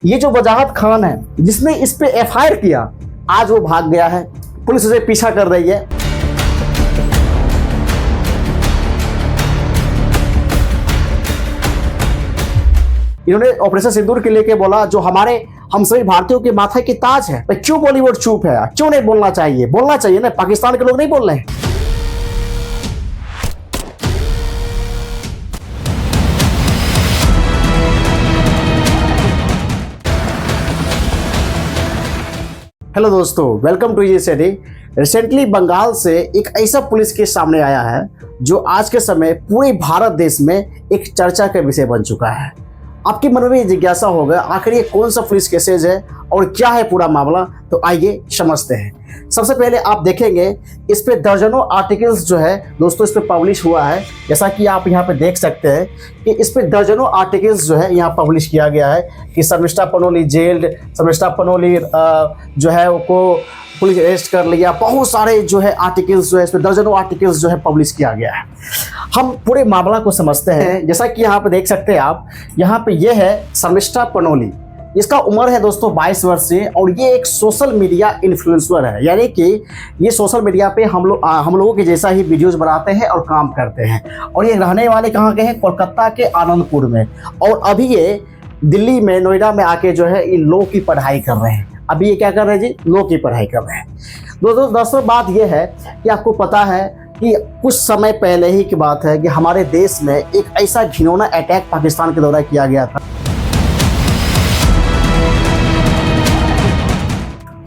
ये जो वजाहत खान है जिसने इस पे एफआईआर किया, आज वो भाग गया है, पुलिस उसे पीछा कर रही है। इन्होंने ऑपरेशन सिंदूर के लेके बोला जो हम सभी भारतीयों के माथे की ताज है। क्यों बॉलीवुड चुप है? क्यों नहीं बोलना चाहिए? बोलना चाहिए ना, पाकिस्तान के लोग नहीं बोल रहे हैं। हेलो दोस्तों, वेलकम टू ये स्टडी। रिसेंटली बंगाल से एक ऐसा पुलिस केस सामने आया है जो आज के समय पूरे भारत देश में एक चर्चा का विषय बन चुका है। आपके मन में जिज्ञासा होगा आखिर ये कौन सा पुलिस केसेज है और क्या है पूरा मामला, तो आइए समझते हैं। सबसे पहले आप देखेंगे इस पे दर्जनों आर्टिकल्स जो है दोस्तों इस पे पब्लिश हुआ है। जैसा कि आप यहाँ पे देख सकते हैं कि इस पे दर्जनों आर्टिकल्स जो है यहाँ पब्लिश किया गया है कि शर्मिष्ठा पनोली जेल्ड, शर्मिष्ठा पनोली जो है वो पुलिस अरेस्ट कर लिया। बहुत सारे जो है आर्टिकल्स जो है इस पे दर्जनों आर्टिकल्स जो है पब्लिश किया गया है। हम पूरे मामला को समझते हैं। जैसा कि यहाँ पे देख सकते हैं आप, यहाँ पे ये है शर्मिष्ठा पनोली। इसका उम्र है दोस्तों 22 वर्ष से और ये एक सोशल मीडिया इन्फ्लुएंसर है, यानी कि ये सोशल मीडिया पे हम लोगों के जैसा ही वीडियोस बनाते हैं और काम करते हैं। और ये रहने वाले कहाँ के हैं? कोलकाता के आनंदपुर में। और अभी ये दिल्ली में, नोएडा में आके जो है इन लॉ की पढ़ाई कर रहे हैं। अभी ये क्या कर रहे हैं जी? लॉ की पढ़ाई कर रहे हैं। दोस्तों बात ये है कि आपको पता है कि कुछ समय पहले ही की बात है कि हमारे देश में एक ऐसा घिनौना अटैक पाकिस्तान के द्वारा किया गया था।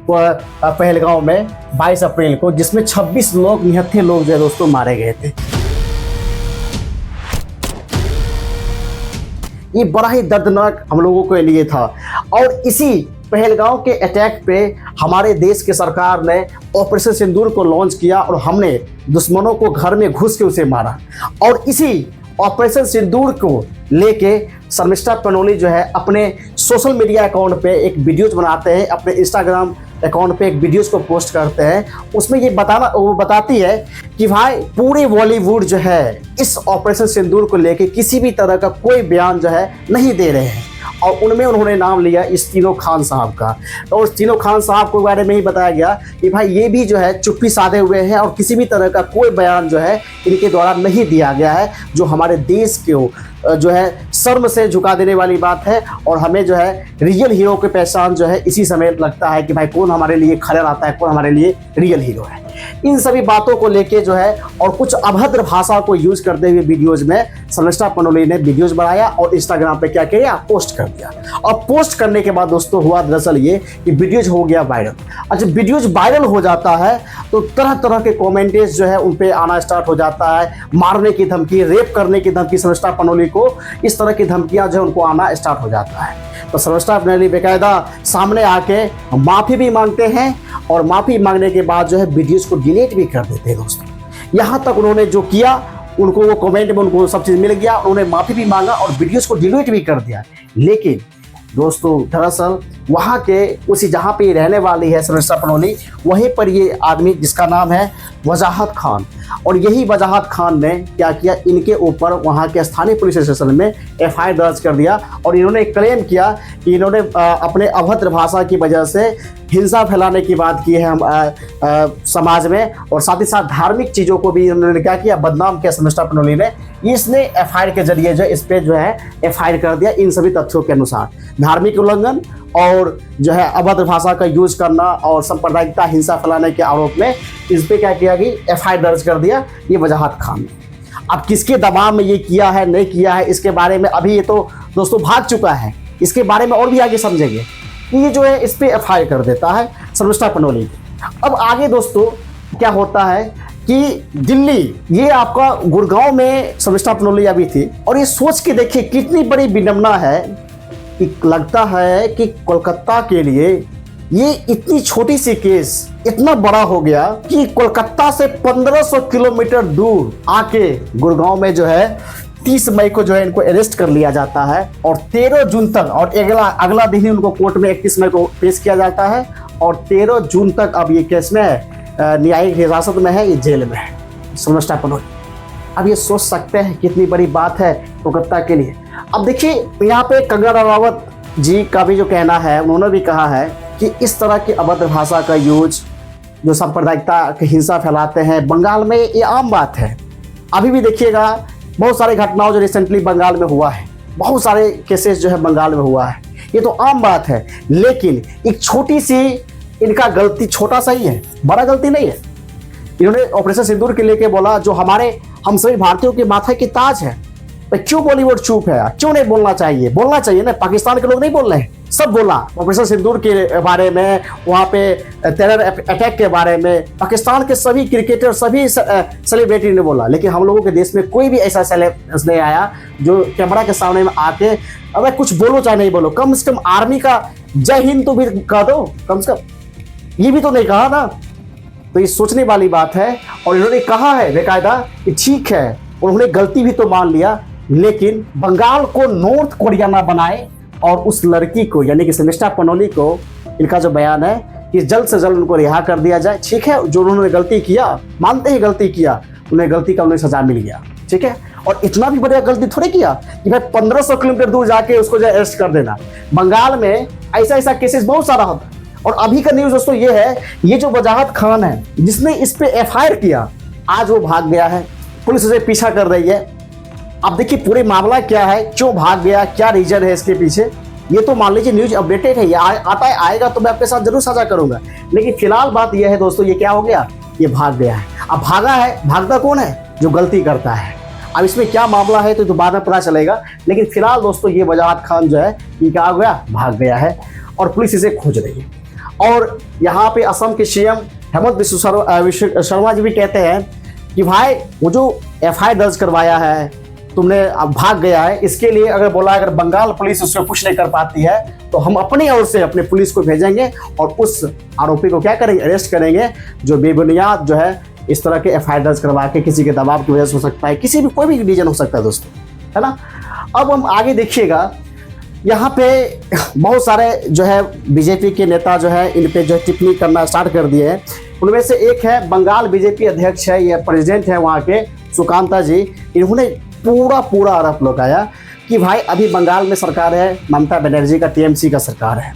पहलगांव में 22 अप्रैल को, जिसमें 26 लोग निहत्थे लोग जो है दोस्तों मारे गए थे। ये बड़ा ही दर्दनाक हम लोगों के लिए था। और इसी पहलगांव के अटैक पे हमारे देश की सरकार ने ऑपरेशन सिंदूर को लॉन्च किया और हमने दुश्मनों को घर में घुस के उसे मारा। और इसी ऑपरेशन सिंदूर को लेके शर्मिष्ठा पनोली जो है अपने सोशल मीडिया अकाउंट पे एक वीडियोज बनाते हैं, अपने इंस्टाग्राम अकाउंट पे एक वीडियोस को पोस्ट करते हैं। उसमें ये वो बताती है कि भाई पूरे बॉलीवुड जो है इस ऑपरेशन सिंदूर को लेके किसी भी तरह का कोई बयान जो है नहीं दे रहे हैं। और उनमें उन्होंने नाम लिया इस तीनों खान साहब का। और उस तीनों खान साहब के बारे में ही बताया गया कि भाई ये भी जो है चुप्पी साधे हुए हैं और किसी भी तरह का कोई बयान जो है इनके द्वारा नहीं दिया गया है, जो हमारे देश को जो है शर्म से झुका देने वाली बात है। और हमें जो है रियल हीरो की पहचान जो है इसी समय लगता है कि भाई कौन हमारे लिए खड़ा रहता है, कौन हमारे लिए रियल हीरो है। इन सभी बातों को लेके जो है और कुछ अभद्र भाषा को यूज करते हुए वीडियोज में शर्मिष्ठा पनोली ने वीडियोज बनाया और इंस्टाग्राम पे क्या किया? पोस्ट कर दिया। और पोस्ट करने के बाद दोस्तों हुआ दरअसल ये कि वीडियोज हो गया वायरल। अच्छा, वीडियोज वायरल हो जाता है तो तरह तरह के कॉमेंट्स जो है उन पे आना स्टार्ट हो जाता है। मारने की धमकी, रेप करने की धमकी, शर्मिष्ठा पनोली को इस तरह की धमकियां जो है उनको आना स्टार्ट हो जाता है। तो शर्मिष्ठा पनोली बेकायदा सामने आके माफ़ी भी मांगते हैं और माफ़ी मांगने के बाद जो है वीडियोस को डिलीट भी कर देते हैं दोस्तों। यहाँ तक उन्होंने जो किया, उनको वो कमेंट में उनको सब चीज़ मिल गया, उन्होंने माफ़ी भी मांगा और वीडियोस को डिलीट भी कर दिया। लेकिन दोस्तों दरअसल वहाँ के उसी जहाँ पे रहने वाली है शर्मिष्ठा पनोली, वहीं पर ये आदमी जिसका नाम है वजाहत खान, और यही वजाहत खान ने क्या किया, इनके ऊपर वहाँ के स्थानीय पुलिस स्टेशन में एफआईआर दर्ज कर दिया। और इन्होंने क्लेम किया कि इन्होंने अपने अभद्र भाषा की वजह से हिंसा फैलाने की बात की है हम समाज में, और साथ ही साथ धार्मिक चीज़ों को भी इन्होंने क्या किया, बदनाम किया शर्मिष्ठा पनोली ने। इसने एफआईआर के जरिए जो इस पे जो है एफआईआर कर दिया इन सभी तथ्यों के अनुसार। धार्मिक उल्लंघन और जो है अभद्र भाषा का यूज करना और सांप्रदायिकता हिंसा फैलाने के आरोप में इस पे क्या किया गई, एफआईआर दर्ज कर दिया ये वजाहत खान ने। अब किसके दबाव में ये किया है नहीं किया है इसके बारे में अभी ये तो दोस्तों भाग चुका है, इसके बारे में और भी आगे समझेंगे। ये जो है इस पे एफआईआर कर देता है शर्मिष्ठा पनोली। अब आगे दोस्तों क्या होता है कि दिल्ली, ये आपका गुड़गांव में शर्मिष्ठा पनोली अभी थी। और ये सोच के देखिए कितनी बड़ी विडंबना है कि लगता है कि कोलकाता के लिए ये इतनी छोटी सी केस इतना बड़ा हो गया कि कोलकाता से 1500 किलोमीटर दूर आके गुड़गांव में जो है 30 मई को जो है इनको अरेस्ट कर लिया जाता है। और 13 जून तक, और अगला दिन ही उनको कोर्ट में 31 मई को पेश किया जाता है। और 13 जून तक अब ये केस में न्यायिक हिरासत में है, ये जेल में है शर्मिष्ठा पनोली। अब ये सोच सकते हैं कितनी बड़ी बात है कोलकाता के लिए। अब देखिए यहाँ पे कंगना रनावत जी का भी जो कहना है, उन्होंने भी कहा है कि इस तरह की अभद्र भाषा का यूज जो सांप्रदायिकता की हिंसा फैलाते हैं बंगाल में, ये आम बात है। अभी भी देखिएगा बहुत सारे घटनाओं जो रिसेंटली बंगाल में हुआ है, बहुत सारे केसेस जो है बंगाल में हुआ है, ये तो आम बात है। लेकिन एक छोटी सी इनका गलती, छोटा सा ही है, बड़ा गलती नहीं है। इन्होंने ऑपरेशन सिंदूर के लेके बोला जो हम सभी भारतीयों के माथे की ताज है, तो क्यों बॉलीवुड चुप है? क्यों नहीं बोलना चाहिए? बोलना चाहिए ना। पाकिस्तान के लोग नहीं बोल रहे हैं, सब बोला। ऑपरेशन सिंदूर के बारे में, वहाँ पे टेरर अटैक के बारे में पाकिस्तान के सभी क्रिकेटर, सभी सेलिब्रिटी ने बोला। लेकिन हम लोगों के देश में कोई भी ऐसा सेलिब्रिटी नहीं आया जो कैमरा के सामने में आके अबे कुछ बोलो चाहे नहीं बोलो, कम से कम आर्मी का जय हिंद तो भी कह दो, कम से कम ये भी तो नहीं कहा ना। तो ये सोचने वाली बात है। और इन्होंने कहा है बेकायदा कि ठीक है, उन्होंने गलती भी तो मान लिया, लेकिन बंगाल को नॉर्थ कोरिया ना बनाए और उस लड़की को यानी कि शर्मिष्ठा पनोली को, इनका जो बयान है कि जल्द से जल्द उनको रिहा कर दिया जाए। ठीक है, जो उन्होंने गलती किया, मानते ही गलती किया, उन्हें गलती का उन्हें सजा मिल गया। ठीक है, और इतना भी बड़ा गलती थोड़ी किया कि भाई 1500 किलोमीटर दूर जाके उसको जो अरेस्ट कर देना। बंगाल में ऐसा केसेस बहुत सारा होता है। और अभी का न्यूज दोस्तों ये है, ये जो वजाहत खान है जिसने इस पे एफआईआर किया, आज वो भाग गया है, पुलिस उसे पीछा कर रही है। अब देखिए पूरे मामला क्या है, क्यों भाग गया, क्या रीजन है इसके पीछे, ये तो मान लीजिए न्यूज अपडेटेड है, आता है, आएगा तो मैं आपके साथ जरूर साझा करूंगा। लेकिन फिलहाल बात यह है दोस्तों, ये क्या हो गया, ये भाग गया है। अब भागा है, भागता कौन है? जो गलती करता है। अब इसमें क्या मामला है तो बाद में पता चलेगा। लेकिन फिलहाल दोस्तों ये वजाहत खान जो है, ये क्या हो गया, भाग गया है और पुलिस इसे खोज रही है। और यहाँ पे असम के सीएम हेमंत बिस्व शर्मा जी भी कहते हैं कि भाई वो जो एफआईआर दर्ज करवाया है तुमने, अब भाग गया है, इसके लिए अगर बोला अगर बंगाल पुलिस उससे कुछ नहीं कर पाती है तो हम अपनी ओर से अपने पुलिस को भेजेंगे और उस आरोपी को क्या करेंगे, अरेस्ट करेंगे, जो बेबुनियाद जो है इस तरह के एफआईआर दर्ज करवा के किसी के दबाव की वजह से हो सकता है, किसी भी कोई भी रीजन हो सकता है दोस्तों, है ना। अब हम आगे देखिएगा, यहाँ पे बहुत सारे जो है बीजेपी के नेता जो है इन पे जो है टिप्पणी करना स्टार्ट कर दिए हैं। उनमें से एक है बंगाल बीजेपी अध्यक्ष है, ये प्रेसिडेंट है वहाँ के, सुकांता जी। इन्होंने पूरा आरोप लगाया कि भाई अभी बंगाल में सरकार है ममता बनर्जी का, टीएमसी का सरकार है,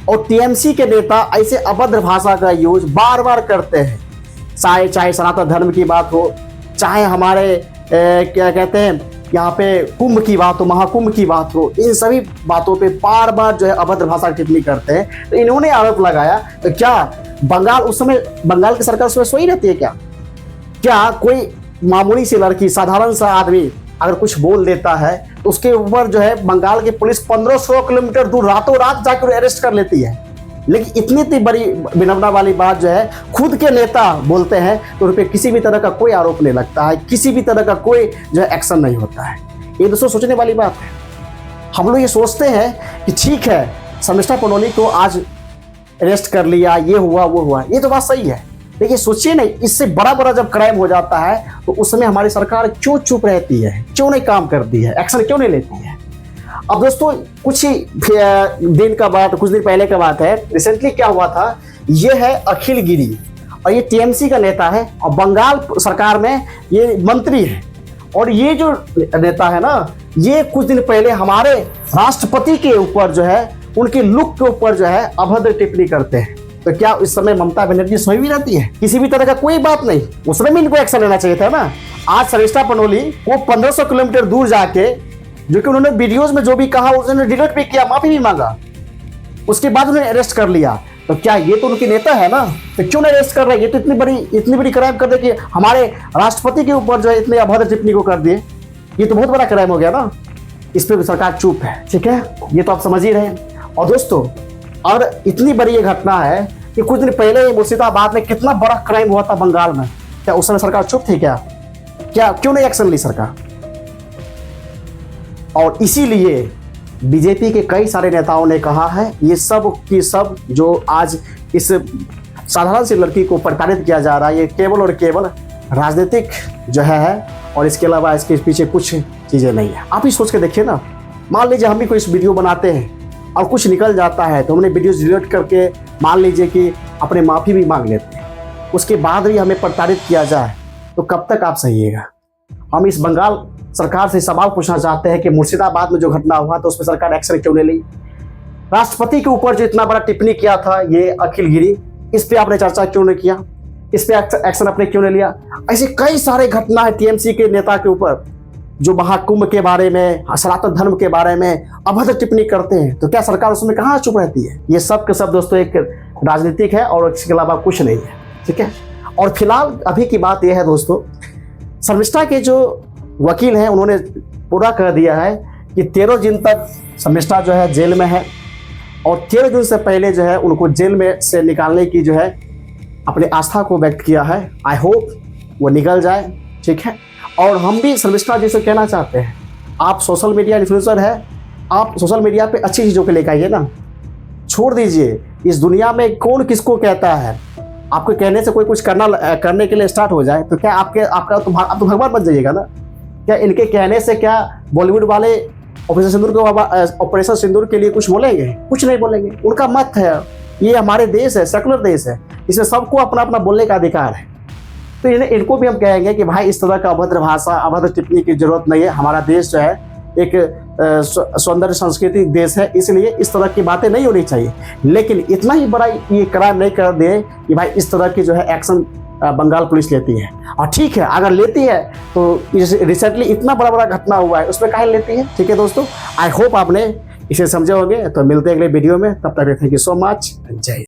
और टीएमसी के नेता ऐसे अभद्र भाषा का यूज बार बार करते हैं। चाहे सनातन धर्म की बात हो, चाहे हमारे क्या कहते हैं यहाँ पे कुंभ की बात हो, महाकुंभ की बात हो, इन सभी बातों पे बार बार जो है अभद्र भाषा की टिप्पणी करते हैं। तो इन्होंने आरोप लगाया, तो क्या बंगाल उस समय, बंगाल की सरकार उसमें सोई रहती है क्या कोई मामूली सी लड़की, साधारण सा आदमी अगर कुछ बोल देता है तो उसके ऊपर जो है बंगाल की पुलिस 1500 किलोमीटर दूर रातों रात जाकर अरेस्ट कर लेती है। लेकिन इतनी बड़ी विनम्रता वाली बात जो है खुद के नेता बोलते हैं तो उन पर किसी भी तरह का कोई आरोप नहीं लगता है, किसी भी तरह का कोई जो है एक्शन नहीं होता है। ये दोस्तों सोचने वाली बात है। हम लोग ये सोचते हैं कि ठीक है शर्मिष्ठा पनोली को आज अरेस्ट कर लिया, ये हुआ वो हुआ, ये तो बात सही है। देखिए सोचिए नहीं, इससे बड़ा जब क्राइम हो जाता है तो उस समय हमारी सरकार क्यों चुप रहती है, क्यों नहीं काम करती है, एक्शन क्यों नहीं लेती है। अब दोस्तों कुछ ही दिन का बात, कुछ दिन पहले का बात है, रिसेंटली क्या हुआ था, ये है अखिल गिरी और ये टीएमसी का नेता है और बंगाल सरकार में ये मंत्री है। और ये जो नेता है ना, ये कुछ दिन पहले हमारे राष्ट्रपति के ऊपर जो है, उनके लुक के ऊपर जो है अभद्र टिप्पणी करते हैं। तो क्या इस समय ममता बनर्जी सोई भी रहती है? किसी भी तरह का कोई बात नहीं, उस समय भी इनको एक्शन लेना चाहिए था ना। आज शर्मिष्ठा पनोली वो 1500 किलोमीटर दूर जाके, जो कि उन्होंने वीडियोस में जो भी कहा उन्होंने डिलीट भी किया, माफी भी मांगा, उसके बाद उन्होंने अरेस्ट कर लिया। तो क्या ये तो उनके नेता है ना, तो क्यों नहीं अरेस्ट कर रहे? ये तो इतनी बड़ी क्राइम कर दे कि हमारे राष्ट्रपति के ऊपर जो है इतने अभद्र टिप्पणी को कर दिए, ये तो बहुत बड़ा क्राइम हो गया ना। इस पर सरकार चुप है, ठीक है, ये तो आप समझ ही रहे हैं। और दोस्तों और इतनी बड़ी ये घटना है कि कुछ दिन पहले मुर्शिदाबाद में कितना बड़ा क्राइम हुआ था बंगाल में, क्या उस समय सरकार चुप थी? क्या क्यों नहीं एक्शन ली सरकार? और इसीलिए बीजेपी के कई सारे नेताओं ने कहा है ये सब की सब जो आज इस साधारण सी लड़की को प्रताड़ित किया जा रहा है, ये केवल और केवल राजनीतिक जो है, और इसके अलावा इसके पीछे कुछ चीज़ें नहीं है। आप ही सोच के देखिए ना, मान लीजिए हम भी कोई वीडियो बनाते हैं और कुछ निकल जाता है तो हमने वीडियो डिलीट करके मान लीजिए कि अपने माफ़ी भी मांग लेते हैं, उसके बाद भी हमें प्रताड़ित किया जाए तो कब तक आप सहिएगा? हम इस बंगाल सरकार से सवाल पूछना चाहते हैं कि मुर्शिदाबाद में जो घटना हुआ तो उसमें सरकार एक्शन क्यों नहीं ली? राष्ट्रपति के ऊपर जो इतना बड़ा टिप्पणी किया था ये अखिल गिरी, इस पे आपने चर्चा क्यों नहीं किया, इस पे एक्शन आपने क्यों नहीं लिया। ऐसे कई सारे घटना है टीएमसी के नेता के ऊपर जो महाकुंभ के बारे में, सनातन धर्म के बारे में अभद्र टिप्पणी करते हैं, तो क्या सरकार उसमें कहाँ चुप रहती है। ये सब के सब दोस्तों एक राजनीतिक है और इसके अलावा कुछ नहीं है, ठीक है। और फिलहाल अभी की बात यह है दोस्तों, शर्मिष्ठा के जो वकील हैं उन्होंने पूरा कर दिया है कि 13 दिन तक शर्मिष्ठा जो है जेल में है और 13 दिन से पहले जो है उनको जेल में से निकालने की जो है अपनी आस्था को व्यक्त किया है। आई होप वो निकल जाए, ठीक है। और हम भी शर्मिष्ठा जी से कहना चाहते हैं, आप सोशल मीडिया इन्फ्लुएंसर है, आप सोशल मीडिया पे अच्छी चीज़ों को लेकर आइए ना, छोड़ दीजिए। इस दुनिया में कौन किसको कहता है, आपको कहने से कोई कुछ करने के लिए स्टार्ट हो जाए तो क्या आप तो भगवान बन जाइएगा ना। क्या इनके कहने से क्या बॉलीवुड वाले ऑपरेशन सिंदूर के लिए कुछ बोलेंगे? कुछ नहीं बोलेंगे, उनका मत है। ये हमारे देश है, सेकुलर देश है, इसमें सबको अपना अपना बोलने का अधिकार है। तो इनको भी हम कहेंगे कि भाई इस तरह का अभद्र भाषा, अभद्र टिप्पणी की जरूरत नहीं है। हमारा देश जो है एक सौंदर्य संस्कृति देश है, इसलिए इस तरह की बातें नहीं होनी चाहिए। लेकिन इतना ही बड़ा ये क्राइम नहीं कर दे कि भाई इस तरह की जो है एक्शन बंगाल पुलिस लेती है। और ठीक है, अगर लेती है तो रिसेंटली इतना बड़ा बड़ा घटना हुआ है, उसमें काहे लेती है। ठीक है दोस्तों, आई होप आपने इसे समझे होंगे। तो मिलते हैं अगले वीडियो में, तब तक थैंक यू सो मच, जय हिंद।